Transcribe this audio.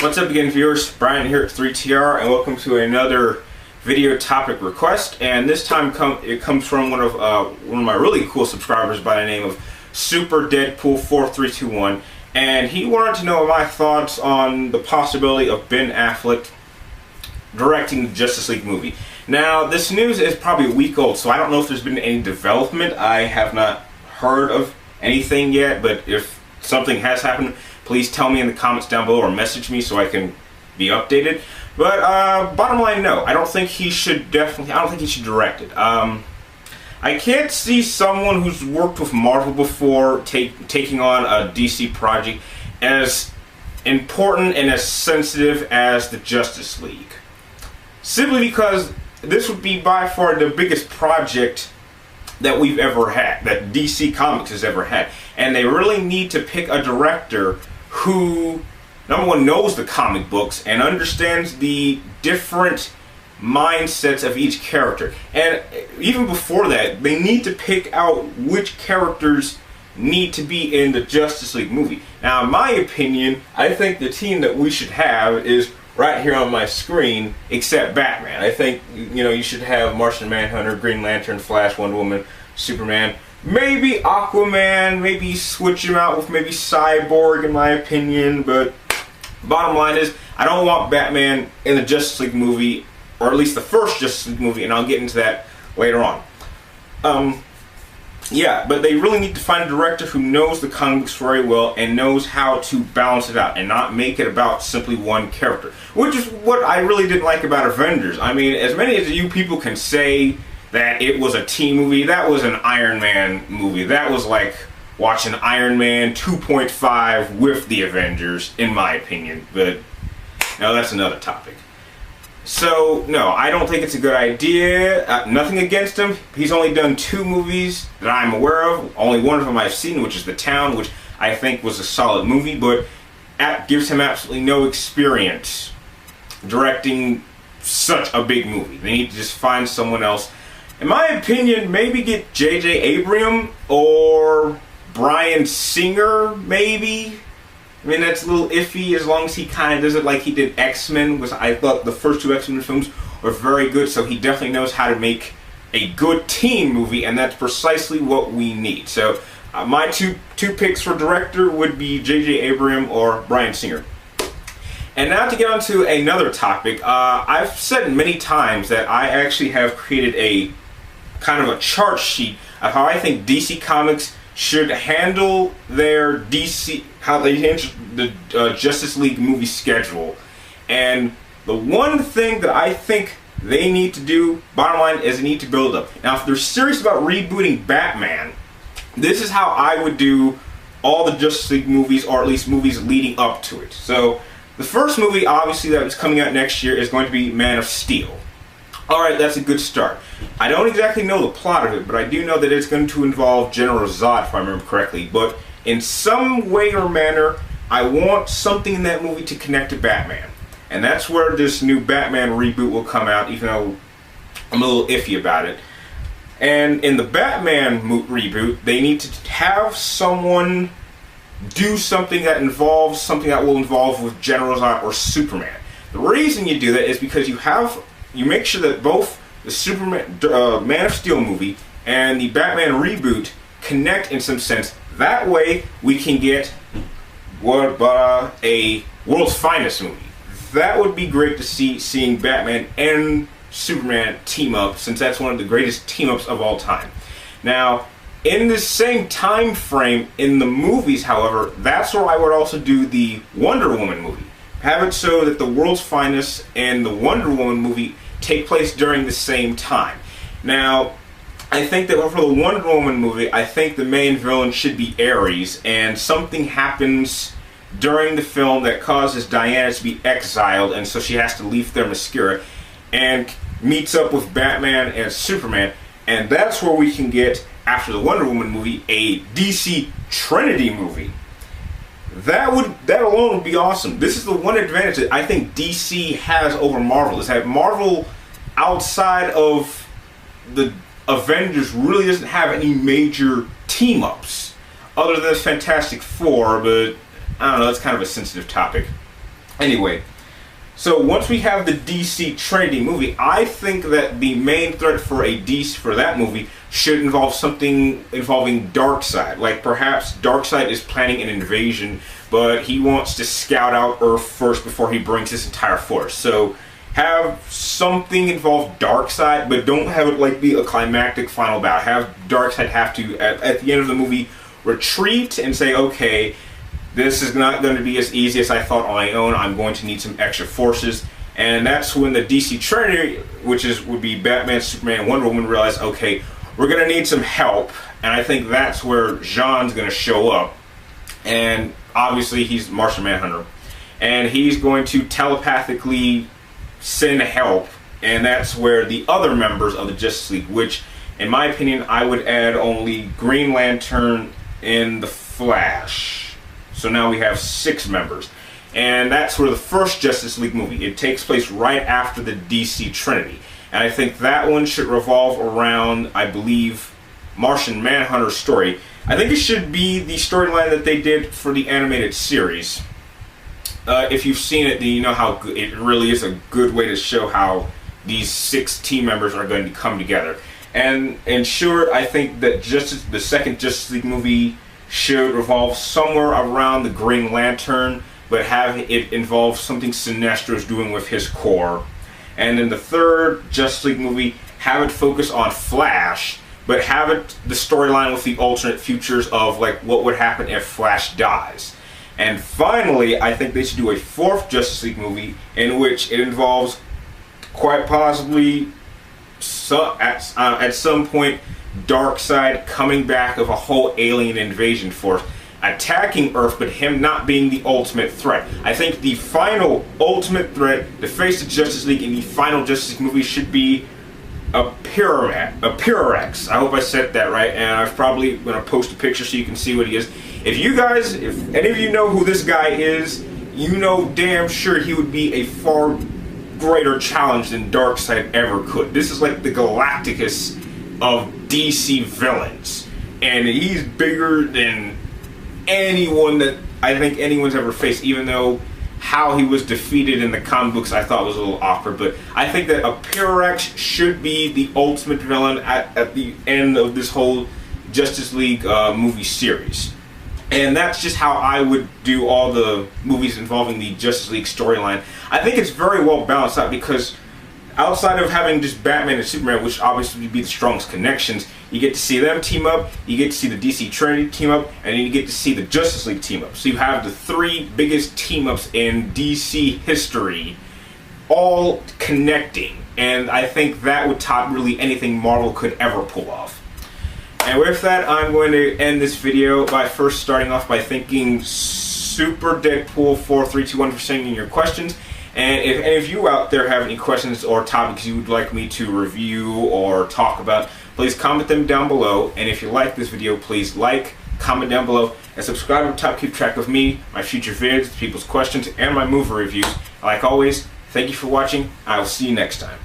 What's up again, viewers? Brian here at 3TR, and welcome to another video topic request. And this time it comes from one of my really cool subscribers by the name of Super Deadpool 4321, and he wanted to know my thoughts on the possibility of Ben Affleck directing the Justice League movie. Now, this news is probably a week old, so I don't know if there's been any development. I have not heard of anything yet, but if something has happened, please tell me in the comments down below or message me so I can be updated. But bottom line, no, I don't think he should direct it. I can't see someone who's worked with Marvel before taking on a DC project as important and as sensitive as the Justice League. Simply because this would be by far the biggest project that we've ever had, that DC Comics has ever had. And they really need to pick a director who, number one, knows the comic books and understands the different mindsets of each character. And even before that, they need to pick out which characters need to be in the Justice League movie. Now, in my opinion, I think the team that we should have is right here on my screen, except Batman. I think, you should have Martian Manhunter, Green Lantern, Flash, Wonder Woman, Superman, maybe Aquaman, maybe switch him out with maybe Cyborg, in my opinion. But bottom line is, I don't want Batman in the Justice League movie, or at least the first Justice League movie, and I'll get into that later on. Yeah, but they really need to find a director who knows the comics very well and knows how to balance it out and not make it about simply one character. Which is what I really didn't like about Avengers. I mean, as many as you people can say that it was a team movie, that was an Iron Man movie. That was like watching Iron Man 2.5 with the Avengers, in my opinion. But now that's another topic. So, no, I don't think it's a good idea. Nothing against him. He's only done 2 movies that I'm aware of. Only one of them I've seen, which is The Town, which I think was a solid movie, but gives him absolutely no experience directing such a big movie. They need to just find someone else. In my opinion, maybe get J.J. Abrams or Bryan Singer, maybe. I mean, that's a little iffy as long as he kind of does it like he did X-Men, which I thought the first 2 X-Men films were very good, so he definitely knows how to make a good team movie, and that's precisely what we need. So my two picks for director would be J.J. Abrams or Bryan Singer. And now to get on to another topic, I've said many times that I actually have created a kind of a chart sheet of how I think DC Comics should handle their how they handle the Justice League movie schedule. And the one thing that I think they need to do, bottom line, is they need to build up. Now, if they're serious about rebooting Batman, this is how I would do all the Justice League movies, or at least movies leading up to it. So, the first movie, obviously, that is coming out next year is going to be Man of Steel. Alright, that's a good start. I don't exactly know the plot of it, but I do know that it's going to involve General Zod, if I remember correctly. But in some way or manner, I want something in that movie to connect to Batman. And that's where this new Batman reboot will come out, even though I'm a little iffy about it. And in the Batman reboot, they need to have someone do something that involves something that will involve with General Zod or Superman. The reason you do that is because you make sure that both the Superman, Man of Steel movie and the Batman reboot connect in some sense. That way, we can get a World's Finest movie. That would be great to seeing Batman and Superman team up, since that's one of the greatest team-ups of all time. Now, in the same time frame in the movies, however, that's where I would also do the Wonder Woman movie. Have it so that the World's Finest and the Wonder Woman movie take place during the same time. Now, I think that for the Wonder Woman movie, I think the main villain should be Ares, and something happens during the film that causes Diana to be exiled, and so she has to leave Themyscira and meets up with Batman and Superman, and that's where we can get, after the Wonder Woman movie, a DC Trinity movie. That alone would be awesome. This is the one advantage that I think DC has over Marvel, is that Marvel, outside of the Avengers, really doesn't have any major team-ups, other than Fantastic Four, but I don't know, that's kind of a sensitive topic. Anyway, so once we have the DC Trinity movie, I think that the main threat for that movie should involve something involving Darkseid. Like perhaps Darkseid is planning an invasion, but he wants to scout out Earth first before he brings his entire force. So have something involve Darkseid, but don't have it like be a climactic final battle. Have Darkseid have to, at the end of the movie, retreat and say, okay, this is not going to be as easy as I thought on my own. I'm going to need some extra forces. And that's when the DC Trinity, which would be Batman, Superman, and Wonder Woman, realize, okay, we're going to need some help. And I think that's where Jean's going to show up. And obviously he's Martian Manhunter. And he's going to telepathically send help. And that's where the other members of the Justice League, which in my opinion I would add only Green Lantern and the Flash. So now we have 6 members. And that's where the first Justice League movie, it takes place right after the DC Trinity. And I think that one should revolve around, I believe, Martian Manhunter's story. I think it should be the storyline that they did for the animated series. If you've seen it, then you know how good, it really is a good way to show how these 6 team members are going to come together. And sure, I think that the second Justice League movie should revolve somewhere around the Green Lantern, but have it involve something Sinestro's doing with his core. And then the third Justice League movie, have it focus on Flash, but have it the storyline with the alternate futures of like what would happen if Flash dies. And finally, I think they should do a 4th Justice League movie in which it involves quite possibly at some point Darkseid coming back of a whole alien invasion force, attacking Earth, but him not being the ultimate threat. I think the final ultimate threat to face the Justice League in the final Justice League movie should be a Pyrarex. I hope I said that right, and I'm probably going to post a picture so you can see what he is. If any of you know who this guy is, you know damn sure he would be a far greater challenge than Darkseid ever could. This is like the Galacticus of DC villains, and he's bigger than anyone that I think anyone's ever faced, even though how he was defeated in the comic books I thought was a little awkward. But I think that a Pyrarex should be the ultimate villain at the end of this whole Justice League movie series. And that's just how I would do all the movies involving the Justice League storyline. I think it's very well balanced out, because outside of having just Batman and Superman, which obviously would be the strongest connections, you get to see them team up, you get to see the DC Trinity team up, and then you get to see the Justice League team up. So you have the 3 biggest team ups in DC history all connecting. And I think that would top really anything Marvel could ever pull off. And with that, I'm going to end this video by first starting off by thanking Super Deadpool 4321 for sending your questions. And if any of you out there have any questions or topics you would like me to review or talk about, please comment them down below. And if you like this video, please like, comment down below, and subscribe up top to keep track of me, my future vids, people's questions, and my movie reviews. Like always, thank you for watching. I will see you next time.